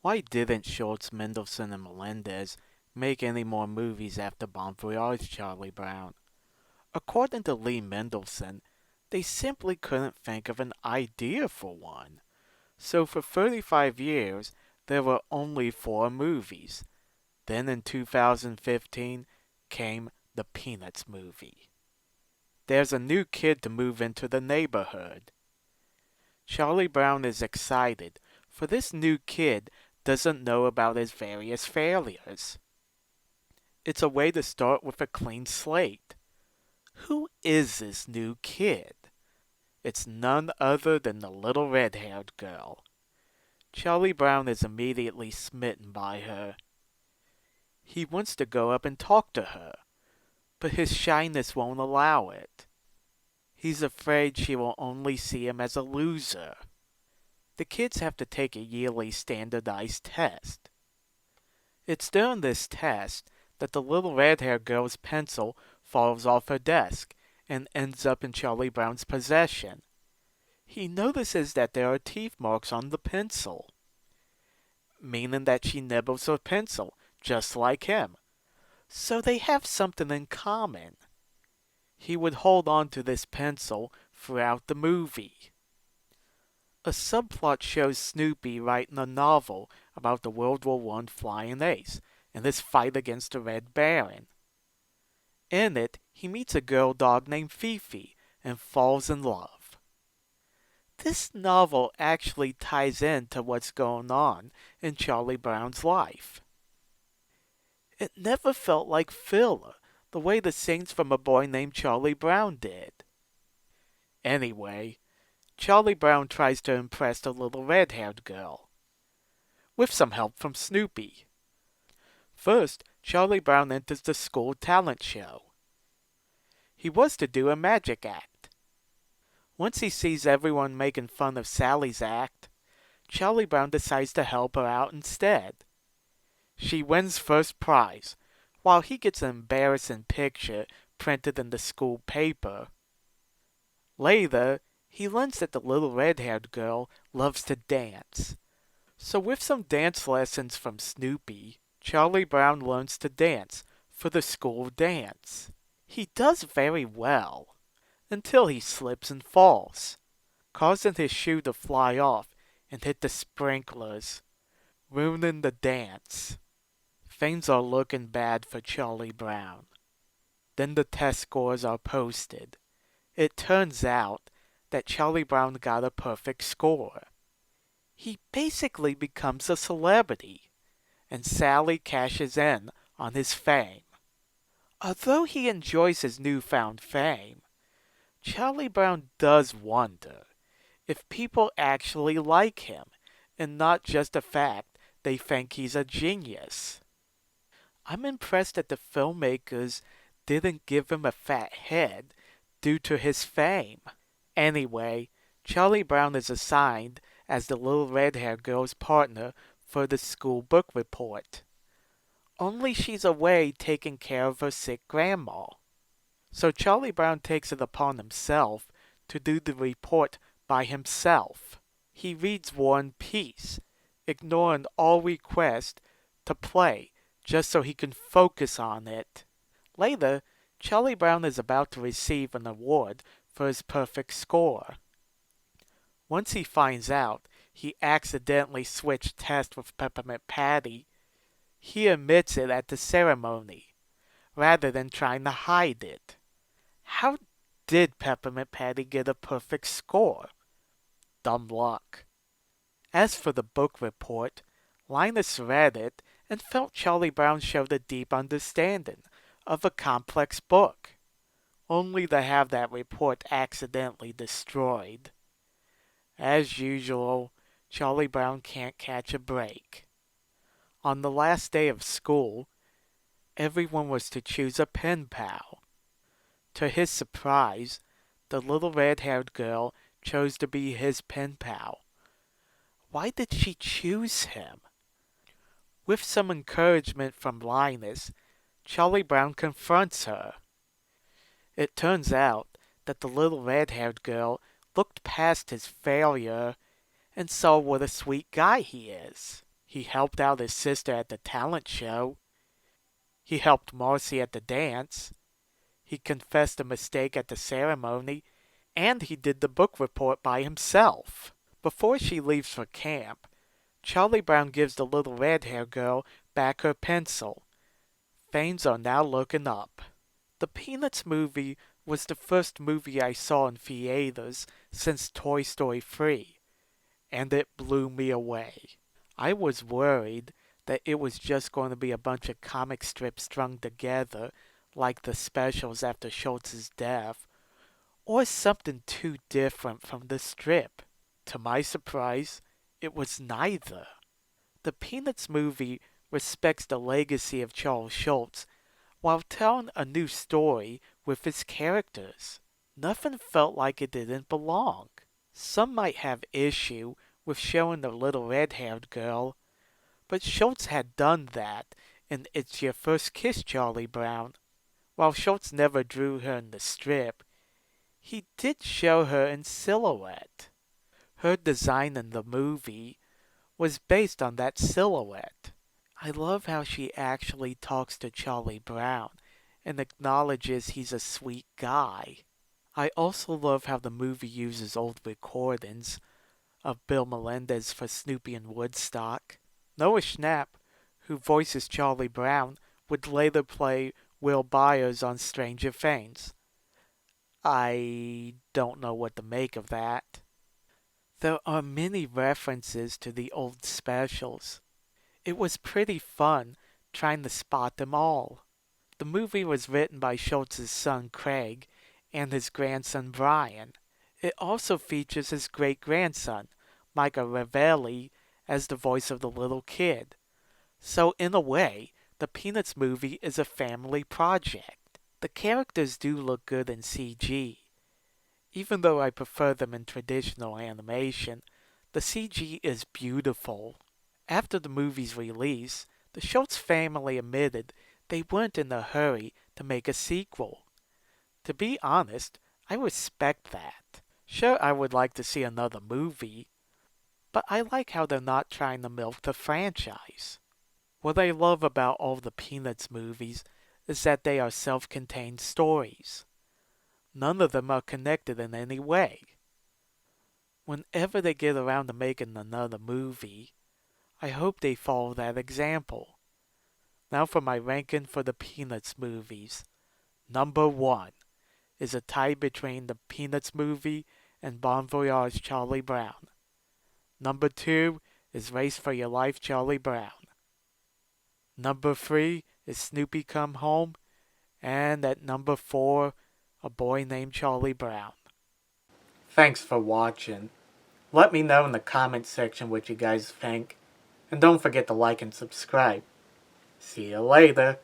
Why didn't Schultz, Mendelsohn, and Melendez make any more movies after Bon Voyage, Charlie Brown? According to Lee Mendelsohn, they simply couldn't think of an idea for one. So for 35 years, there were only 4 movies. Then in 2015 came the Peanuts movie. There's a new kid to move into the neighborhood. Charlie Brown is excited, for this new kid doesn't know about his various failures. It's a way to start with a clean slate. Who is this new kid? It's none other than the little red-haired girl. Charlie Brown is immediately smitten by her. He wants to go up and talk to her, but his shyness won't allow it. He's afraid she will only see him as a loser. The kids have to take a yearly standardized test. It's during this test that the little red-haired girl's pencil falls off her desk and ends up in Charlie Brown's possession. He notices that there are teeth marks on the pencil, meaning that she nibbles her pencil, just like him. So they have something in common. He would hold on to this pencil throughout the movie. A subplot shows Snoopy writing a novel about the World War I flying ace and his fight against the Red Baron. In it, he meets a girl dog named Fifi and falls in love. This novel actually ties into what's going on in Charlie Brown's life. It never felt like filler, the way the scenes from A Boy Named Charlie Brown did. Anyway, Charlie Brown tries to impress the little red-haired girl, with some help from Snoopy. First, Charlie Brown enters the school talent show. He was to do a magic act. Once he sees everyone making fun of Sally's act, Charlie Brown decides to help her out instead. She wins first prize, while he gets an embarrassing picture printed in the school paper. Later, he learns that the little red-haired girl loves to dance. So with some dance lessons from Snoopy, Charlie Brown learns to dance for the school dance. He does very well, until he slips and falls, causing his shoe to fly off and hit the sprinklers, ruining the dance. Things are looking bad for Charlie Brown. Then the test scores are posted. It turns out that Charlie Brown got a perfect score. He basically becomes a celebrity, and Sally cashes in on his fame. Although he enjoys his newfound fame, Charlie Brown does wonder if people actually like him, and not just the fact they think he's a genius. I'm impressed that the filmmakers didn't give him a fat head due to his fame. Anyway, Charlie Brown is assigned as the little red-haired girl's partner for the school book report. Only she's away taking care of her sick grandma. So Charlie Brown takes it upon himself to do the report by himself. He reads War and Peace, ignoring all requests to play just so he can focus on it. Later, Charlie Brown is about to receive an award for his perfect score. Once he finds out he accidentally switched tests with Peppermint Patty, he admits it at the ceremony, rather than trying to hide it. How did Peppermint Patty get a perfect score? Dumb luck. As for the book report, Linus read it and felt Charlie Brown showed a deep understanding of a complex book, only to have that report accidentally destroyed. As usual, Charlie Brown can't catch a break. On the last day of school, everyone was to choose a pen pal. To his surprise, the little red-haired girl chose to be his pen pal. Why did she choose him? With some encouragement from Linus, Charlie Brown confronts her. It turns out that the little red-haired girl looked past his failure and saw what a sweet guy he is. He helped out his sister at the talent show. He helped Marcy at the dance. He confessed a mistake at the ceremony. And he did the book report by himself. Before she leaves for camp, Charlie Brown gives the little red-haired girl back her pencil. Things are now looking up. The Peanuts movie was the first movie I saw in theaters since Toy Story 3, and it blew me away. I was worried that it was just going to be a bunch of comic strips strung together like the specials after Schultz's death, or something too different from the strip. To my surprise, it was neither. The Peanuts movie respects the legacy of Charles Schultz while telling a new story with his characters. Nothing felt like it didn't belong. Some might have issue with showing the little red-haired girl, but Schultz had done that in It's Your First Kiss, Charlie Brown. While Schultz never drew her in the strip, he did show her in silhouette. Her design in the movie was based on that silhouette. I love how she actually talks to Charlie Brown and acknowledges he's a sweet guy. I also love how the movie uses old recordings of Bill Melendez for Snoopy and Woodstock. Noah Schnapp, who voices Charlie Brown, would later play Will Byers on Stranger Things. I don't know what to make of that. There are many references to the old specials. It was pretty fun trying to spot them all. The movie was written by Schultz's son Craig and his grandson Brian. It also features his great-grandson, Micah Ravelli, as the voice of the little kid. So in a way, the Peanuts movie is a family project. The characters do look good in CG. Even though I prefer them in traditional animation, the CG is beautiful. After the movie's release, the Schultz family admitted they weren't in a hurry to make a sequel. To be honest, I respect that. Sure, I would like to see another movie, but I like how they're not trying to milk the franchise. What I love about all the Peanuts movies is that they are self-contained stories. None of them are connected in any way. Whenever they get around to making another movie, I hope they follow that example. Now for my ranking for the Peanuts movies. Number 1 is a tie between the Peanuts movie and Bon Voyage Charlie Brown. Number 2 is Race for Your Life Charlie Brown. Number 3 is Snoopy Come Home. And at number 4, A Boy Named Charlie Brown. Thanks for watching. Let me know in the comment section what you guys think. And don't forget to like and subscribe. See you later.